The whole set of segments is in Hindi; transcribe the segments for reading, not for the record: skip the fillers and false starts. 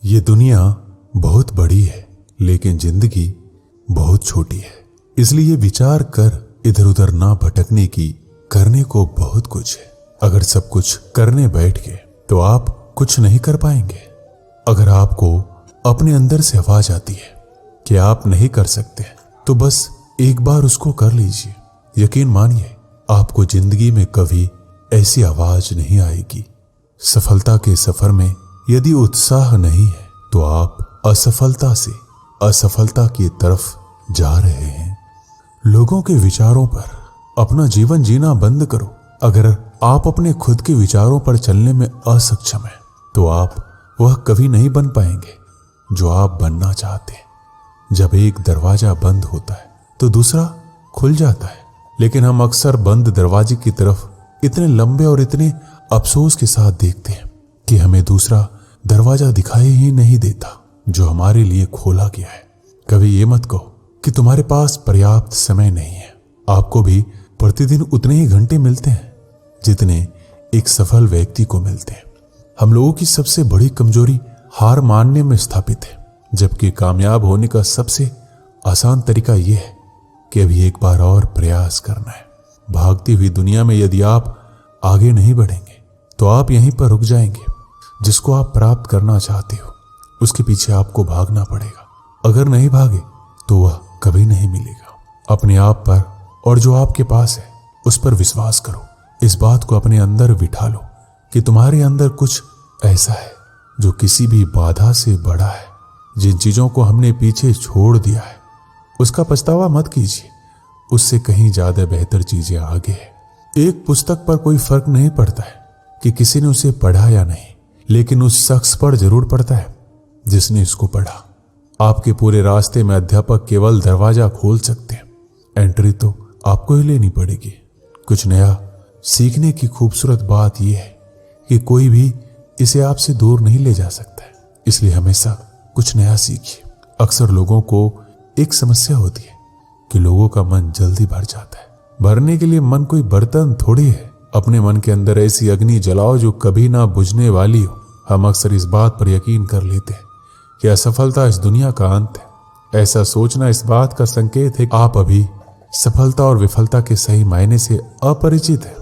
ये दुनिया बहुत बड़ी है लेकिन जिंदगी बहुत छोटी है, इसलिए विचार कर इधर उधर ना भटकने की। करने को बहुत कुछ है, अगर सब कुछ करने बैठ गए तो आप कुछ नहीं कर पाएंगे। अगर आपको अपने अंदर से आवाज आती है कि आप नहीं कर सकते तो बस एक बार उसको कर लीजिए। यकीन मानिए आपको जिंदगी में कभी ऐसी आवाज नहीं आएगी। सफलता के सफर में यदि उत्साह नहीं है तो आप असफलता से असफलता की तरफ जा रहे हैं। लोगों के विचारों पर अपना जीवन जीना बंद करो। अगर आप अपने खुद के विचारों पर चलने में असक्षम हैं तो आप वह कभी नहीं बन पाएंगे जो आप बनना चाहते हैं। जब एक दरवाजा बंद होता है तो दूसरा खुल जाता है, लेकिन हम अक्सर बंद दरवाजे की तरफ इतने लंबे और इतने अफसोस के साथ देखते हैं कि हमें दूसरा दरवाजा दिखाई ही नहीं देता जो हमारे लिए खोला गया है। कभी ये मत कहो कि तुम्हारे पास पर्याप्त समय नहीं है। आपको भी प्रतिदिन उतने ही घंटे मिलते हैं जितने एक सफल व्यक्ति को मिलते हैं। हम लोगों की सबसे बड़ी कमजोरी हार मानने में स्थापित है, जबकि कामयाब होने का सबसे आसान तरीका यह है कि अभी एक बार और प्रयास करना है। भागती हुई दुनिया में यदि आप आगे नहीं बढ़ेंगे तो आप यहीं पर रुक जाएंगे। जिसको आप प्राप्त करना चाहते हो उसके पीछे आपको भागना पड़ेगा। अगर नहीं भागे तो वह कभी नहीं मिलेगा। अपने आप पर और जो आपके पास है उस पर विश्वास करो। इस बात को अपने अंदर बिठा लो कि तुम्हारे अंदर कुछ ऐसा है जो किसी भी बाधा से बड़ा है। जिन चीजों को हमने पीछे छोड़ दिया है उसका पछतावा मत कीजिए, उससे कहीं ज्यादा बेहतर चीजें आगे है। एक पुस्तक पर कोई फर्क नहीं पड़ता है कि किसी ने उसे पढ़ा या नहीं, लेकिन उस शख्स पर जरूर पड़ता है जिसने इसको पढ़ा। आपके पूरे रास्ते में अध्यापक केवल दरवाजा खोल सकते हैं, एंट्री तो आपको ही लेनी पड़ेगी। कुछ नया सीखने की खूबसूरत बात यह है कि कोई भी इसे आपसे दूर नहीं ले जा सकता है, इसलिए हमेशा कुछ नया सीखिए। अक्सर लोगों को एक समस्या होती है कि लोगों का मन जल्दी भर जाता है। भरने के लिए मन कोई बर्तन थोड़ी है। अपने मन के अंदर ऐसी अग्नि जलाओ जो कभी ना बुझने वाली हो। हम अक्सर इस बात पर यकीन कर लेते हैं कि असफलता इस दुनिया का अंत है। ऐसा सोचना इस बात का संकेत है कि आप अभी सफलता और विफलता के सही मायने से अपरिचित हैं।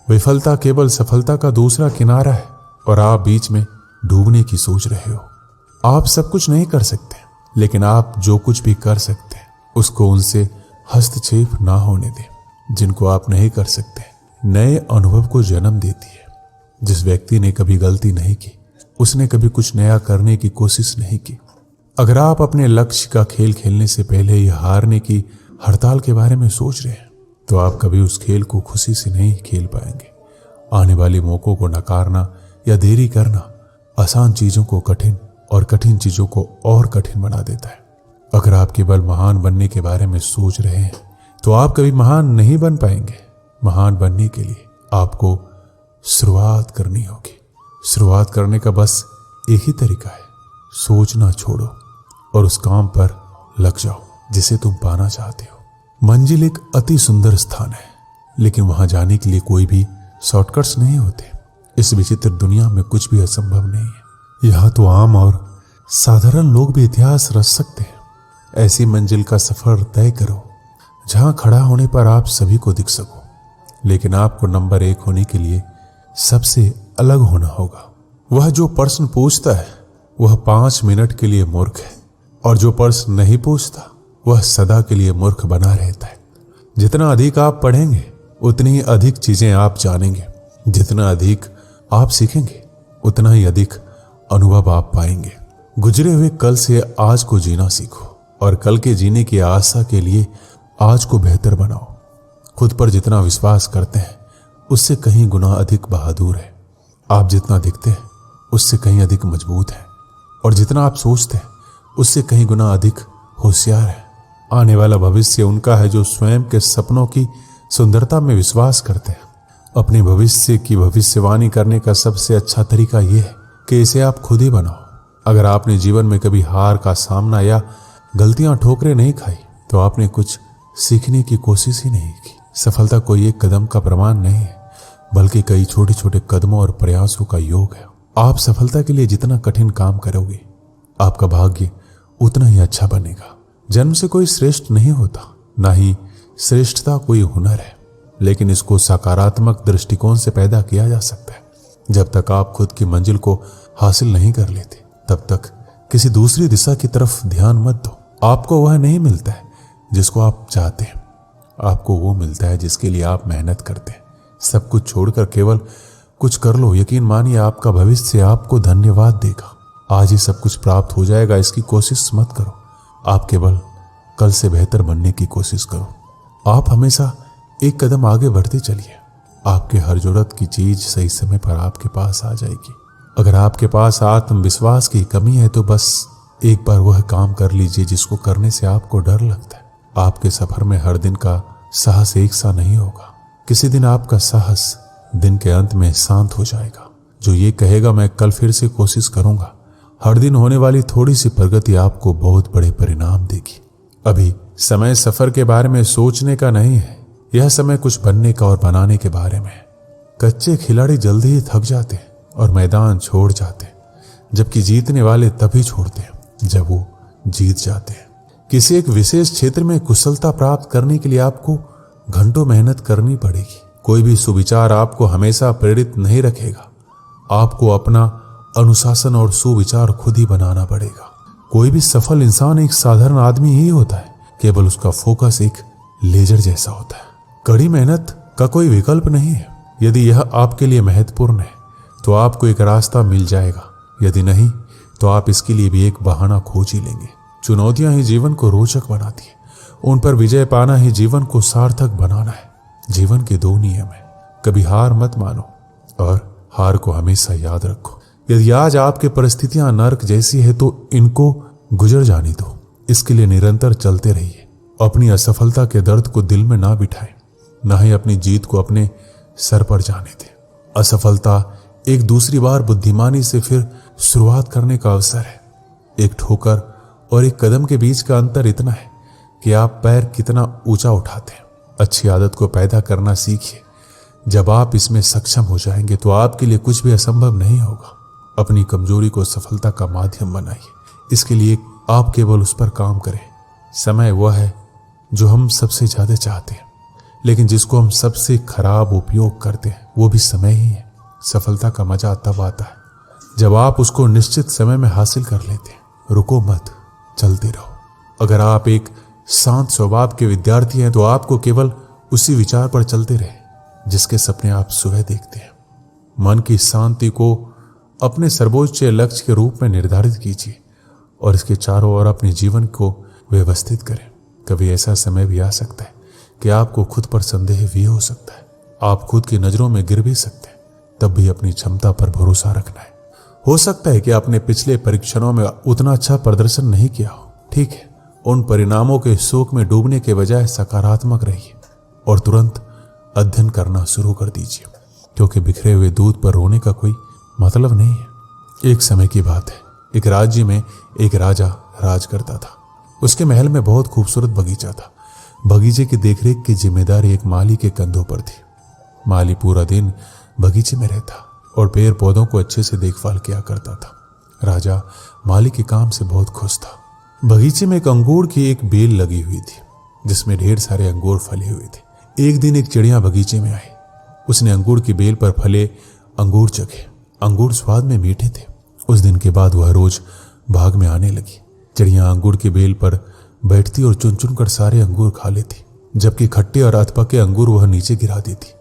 विफलता केवल सफलता का दूसरा किनारा है और आप बीच में डूबने की सोच रहे हो। आप सब कुछ नहीं कर सकते, लेकिन आप जो कुछ भी कर सकते हैं उसको उनसे हस्तक्षेप ना होने दें जिनको आप नहीं कर सकते। नए अनुभव को जन्म देती है। जिस व्यक्ति ने कभी गलती नहीं की उसने कभी कुछ नया करने की कोशिश नहीं की। अगर आप अपने लक्ष्य का खेल खेलने से पहले ही हारने की हड़ताल के बारे में सोच रहे हैं तो आप कभी उस खेल को खुशी से नहीं खेल पाएंगे। आने वाले मौकों को नकारना या देरी करना आसान चीजों को कठिन और कठिन चीजों को और कठिन बना देता है। अगर आप केवल महान बनने के बारे में सोच रहे हैं तो आप कभी महान नहीं बन पाएंगे। महान बनने के लिए आपको शुरुआत करनी होगी। शुरुआत करने का बस एक ही तरीका है, सोचना छोड़ो और उस काम पर लग जाओ जिसे तुम पाना चाहते हो। मंजिल एक अति सुंदर स्थान है, लेकिन वहां जाने के लिए कोई भी शॉर्टकट्स नहीं होते। इस विचित्र दुनिया में कुछ भी असंभव नहीं है। यहाँ तो आम और साधारण लोग भी इतिहास रच सकते हैं। ऐसी मंजिल का सफर तय करो जहां खड़ा होने पर आप सभी को दिख सको, लेकिन आपको नंबर 1 होने के लिए सबसे अलग होना होगा। वह जो प्रश्न पूछता है वह 5 मिनट के लिए मूर्ख है, और जो प्रश्न नहीं पूछता वह सदा के लिए मूर्ख बना रहता है। जितना अधिक आप पढ़ेंगे उतनी ही अधिक चीजें आप जानेंगे। जितना अधिक आप सीखेंगे उतना ही अधिक अनुभव आप पाएंगे। गुजरे हुए कल से आज को जीना सीखो और कल के जीने की आशा के लिए आज को बेहतर बनाओ। खुद पर जितना विश्वास करते हैं उससे कहीं गुना अधिक बहादुर है। आप जितना दिखते हैं उससे कहीं अधिक मजबूत है, और जितना आप सोचते हैं उससे कहीं गुना अधिक होशियार है। आने वाला भविष्य उनका है जो स्वयं के सपनों की सुंदरता में विश्वास करते हैं। अपने भविष्य की भविष्यवाणी करने का सबसे अच्छा तरीका यह है कि इसे आप खुद ही बनाओ। अगर आपने जीवन में कभी हार का सामना या गलतियां ठोकरें नहीं खाई तो आपने कुछ सीखने की कोशिश ही नहीं की। सफलता कोई एक कदम का प्रमाण नहीं है, बल्कि कई छोटे छोटे कदमों और प्रयासों का योग है। आप सफलता के लिए जितना कठिन काम करोगे आपका भाग्य उतना ही अच्छा बनेगा। जन्म से कोई श्रेष्ठ नहीं होता, ना ही श्रेष्ठता कोई हुनर है, लेकिन इसको सकारात्मक दृष्टिकोण से पैदा किया जा सकता है। जब तक आप खुद की मंजिल को हासिल नहीं कर लेते, तब तक किसी दूसरी दिशा की तरफ ध्यान मत दो। आपको वह नहीं मिलता है जिसको आप चाहते हैं, आपको वो मिलता है जिसके लिए आप मेहनत करते हैं। सब कुछ छोड़कर केवल कुछ कर लो, यकीन मानिए आपका भविष्य आपको धन्यवाद देगा। आज ही सब कुछ प्राप्त हो जाएगा, इसकी कोशिश मत करो। आप केवल कल से बेहतर बनने की कोशिश करो। आप हमेशा एक कदम आगे बढ़ते चलिए। आपके हर जरूरत की चीज सही समय पर आपके पास आ जाएगी। अगर आपके पास आत्मविश्वास की कमी है तो बस एक बार वह काम कर लीजिए जिसको करने से आपको डर लगता है। आपके सफर में हर दिन का साहस एक सा नहीं होगा। किसी दिन आपका साहस दिन के अंत में शांत हो जाएगा, जो ये कहेगा मैं कल फिर से कोशिश करूंगा। हर दिन होने वाली थोड़ी सी प्रगति आपको बहुत बड़े परिणाम देगी। अभी समय सफर के बारे में सोचने का नहीं है, यह समय कुछ बनने का और बनाने के बारे में है। कच्चे खिलाड़ी जल्दी ही थक जाते हैं और मैदान छोड़ जाते हैं, जबकि जीतने वाले तभी छोड़ते हैं जब वो जीत जाते हैं। किसी एक विशेष क्षेत्र में कुशलता प्राप्त करने के लिए आपको घंटों मेहनत करनी पड़ेगी। कोई भी सुविचार आपको हमेशा प्रेरित नहीं रखेगा। आपको अपना अनुशासन और सुविचार खुद ही बनाना पड़ेगा। कोई भी सफल इंसान एक साधारण आदमी ही होता है, केवल उसका फोकस एक लेजर जैसा होता है। कड़ी मेहनत का कोई विकल्प नहीं है। यदि यह आपके लिए महत्वपूर्ण है तो आपको एक रास्ता मिल जाएगा, यदि नहीं तो आप इसके लिए भी एक बहाना खोज ही लेंगे। चुनौतियां ही जीवन को रोचक बनाती है, उन पर विजय पाना ही जीवन को सार्थक बनाना है। जीवन के दो नियम है, कभी हार मत मानो और हार को हमेशा याद रखो। यदि आज आपकी परिस्थितियां नर्क जैसी है तो इनको गुजर जाने दो। इसके लिए निरंतर चलते रहिए। अपनी असफलता के दर्द को दिल में ना बिठाएं, ना ही अपनी जीत को अपने सर पर जाने दें। असफलता एक दूसरी बार बुद्धिमानी से फिर शुरुआत करने का अवसर है। एक ठोकर और एक कदम के बीच का अंतर इतना है कि आप पैर कितना ऊंचा उठाते हैं। अच्छी आदत को पैदा करना सीखिए। जब आप इसमें सक्षम हो जाएंगे तो आपके लिए कुछ भी असंभव नहीं होगा। अपनी कमजोरी को सफलता का माध्यम बनाइए। इसके लिए आप केवल उस पर काम करें। समय वह है जो हम सबसे ज्यादा चाहते हैं, लेकिन जिसको हम सबसे खराब उपयोग करते हैं वो भी समय ही है। सफलता का मजा तब आता है जब आप उसको निश्चित समय में हासिल कर लेते हैं। रुको मत, चलते रहो। अगर आप एक शांत स्वभाव के विद्यार्थी हैं तो आपको केवल उसी विचार पर चलते रहे जिसके सपने आप सुबह देखते हैं। मन की शांति को अपने सर्वोच्च लक्ष्य के रूप में निर्धारित कीजिए और इसके चारों ओर अपने जीवन को व्यवस्थित करें। कभी ऐसा समय भी आ सकता है कि आपको खुद पर संदेह भी हो सकता है। आप खुद की नजरों में गिर भी सकते हैं, तब भी अपनी क्षमता पर भरोसा रखना है। हो सकता है कि आपने पिछले परीक्षणों में उतना अच्छा प्रदर्शन नहीं किया हो। ठीक है, उन परिणामों के शोक में डूबने के बजाय सकारात्मक रहिए और तुरंत अध्ययन करना शुरू कर दीजिए, क्योंकि बिखरे हुए दूध पर रोने का कोई मतलब नहीं है। एक समय की बात है, एक राज्य में एक राजा राज करता था। उसके महल में बहुत खूबसूरत बगीचा था। बगीचे की देखरेख की जिम्मेदारी एक माली के कंधों पर थी। माली पूरा दिन बगीचे में रहता और पेड़ पौधों को अच्छे से देखभाल किया करता था। राजा माली के काम से बहुत खुश था। बगीचे में एक अंगूर की एक बेल लगी हुई थी जिसमें ढेर सारे अंगूर फले हुए थे। एक दिन एक चिड़िया बगीचे में आई। उसने अंगूर की बेल पर फले अंगूर चखे। अंगूर स्वाद में मीठे थे। उस दिन के बाद वह रोज बाग में आने लगी। चिड़िया अंगूर की बेल पर बैठती और चुन चुन कर सारे अंगूर खा लेती, जबकि खट्टे और अधपके अंगूर वह नीचे गिरा देती।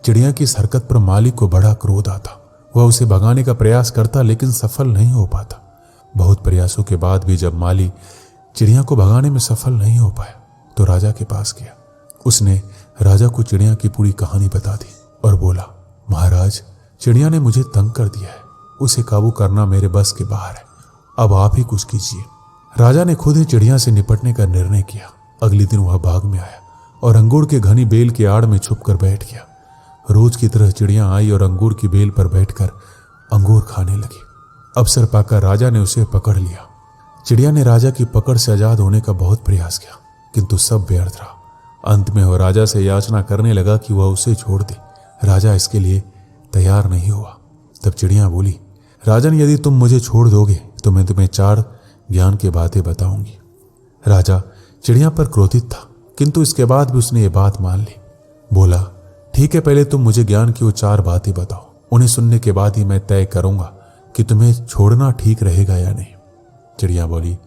चिड़िया की इस हरकत पर माली को बड़ा क्रोध आता। वह उसे भगाने का प्रयास करता, लेकिन सफल नहीं हो पाता। बहुत प्रयासों के बाद भी जब माली चिड़िया को भगाने में सफल नहीं हो पाया तो राजा के पास गया। उसने राजा को चिड़िया की पूरी कहानी बता दी और बोला, महाराज, चिड़िया ने मुझे तंग कर दिया है। उसे काबू करना मेरे बस के बाहर है। अब आप ही कुछ कीजिए। राजा ने खुद ही चिड़िया से निपटने का निर्णय किया। अगले दिन वह बाग में आया और अंगूर के घनी बेल की आड़ में छुपकर बैठ गया। रोज की तरह चिड़िया आई और अंगूर की बेल पर बैठकर अंगूर खाने लगी। अवसर पाकर राजा ने उसे पकड़ लिया। चिड़िया ने राजा की पकड़ से आजाद होने का बहुत प्रयास किया, किंतु सब व्यर्थ रहा। अंत में वह राजा से याचना करने लगा कि वह उसे छोड़ दे। राजा इसके लिए तैयार नहीं हुआ। तब चिड़िया बोली, राजन, यदि तुम मुझे छोड़ दोगे तो मैं तुम्हें 4 ज्ञान की बातें बताऊंगी। राजा चिड़िया पर क्रोधित था, किंतु इसके बाद भी उसने ये बात मान ली। बोला, ठीक है, पहले तुम मुझे ज्ञान की वो 4 बातें बताओ। उन्हें सुनने के बाद ही मैं तय करूंगा कि तुम्हें छोड़ना ठीक रहेगा या नहीं। चिड़िया बोली,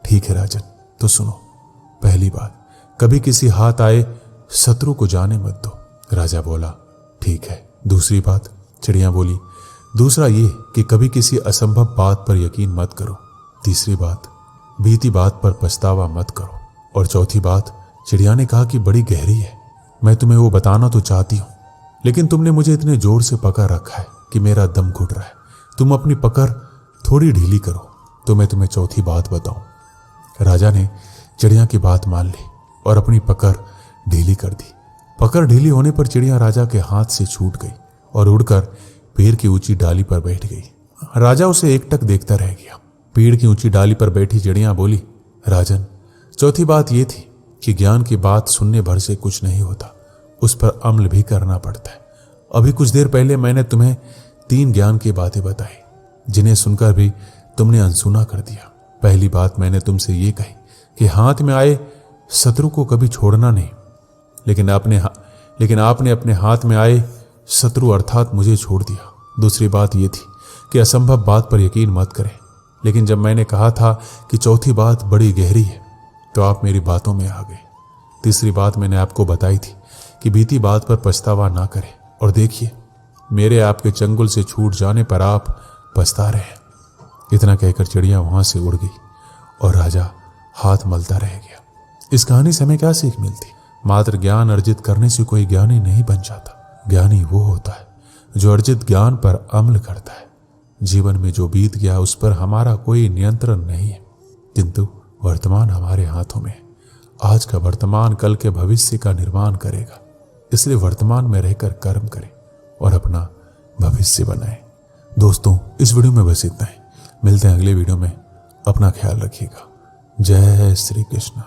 ठीक है राजन, तो सुनो। पहली बात, कभी किसी हाथ आए शत्रु को जाने मत दो। राजा बोला, ठीक है। दूसरी बात, चिड़िया बोली, दूसरा ये कि कभी किसी असंभव बात पर यकीन मत करो। तीसरी बात, बीती बात पर पछतावा मत करो। और चौथी बात, चिड़िया ने कहा कि बड़ी गहरी है, मैं तुम्हें वो बताना तो चाहती हूं, लेकिन तुमने मुझे इतने जोर से पकड़ रखा है कि मेरा दम घुट रहा है। तुम अपनी पकड़ थोड़ी ढीली करो तो मैं तुम्हें चौथी बात बताऊं। राजा ने चिड़िया की बात मान ली और अपनी पकड़ ढीली कर दी। पकड़ ढीली होने पर चिड़िया राजा के हाथ से छूट गई और उड़कर पेड़ की ऊंची डाली पर बैठ गई। राजा उसे एकटक देखता रह गया। पेड़ की ऊंची डाली पर बैठी चिड़िया बोली, राजन, चौथी बात यह थी कि ज्ञान की बात सुनने भर से कुछ नहीं होता, उस पर अमल भी करना पड़ता है। अभी कुछ देर पहले मैंने तुम्हें 3 ज्ञान की बातें बताई, जिन्हें सुनकर भी तुमने अनसुना कर दिया। पहली बात मैंने तुमसे ये कही कि हाथ में आए शत्रु को कभी छोड़ना नहीं, लेकिन आपने अपने हाथ में आए शत्रु अर्थात मुझे छोड़ दिया। दूसरी बात यह थी कि असंभव बात पर यकीन मत करें, लेकिन जब मैंने कहा था कि चौथी बात बड़ी गहरी है तो आप मेरी बातों में आ गए। तीसरी बात मैंने आपको बताई थी कि बीती बात पर पछतावा ना करें, और देखिए मेरे आपके चंगुल से छूट जाने पर आप पछता रहे हैं। इतना कहकर चिड़िया वहां से उड़ गई और राजा हाथ मलता रह गया। इस कहानी से हमें क्या सीख मिलती? मात्र ज्ञान अर्जित करने से कोई ज्ञानी नहीं बन जाता। ज्ञानी वो होता है जो अर्जित ज्ञान पर अमल करता है। जीवन में जो बीत गया उस पर हमारा कोई नियंत्रण नहीं है, किंतु वर्तमान हमारे हाथों में है। आज का वर्तमान कल के भविष्य का निर्माण करेगा, इसलिए वर्तमान में रहकर कर्म करें और अपना भविष्य बनाएं। दोस्तों, इस वीडियो में बस इतना ही। मिलते हैं अगले वीडियो में। अपना ख्याल रखिएगा। जय श्री कृष्ण।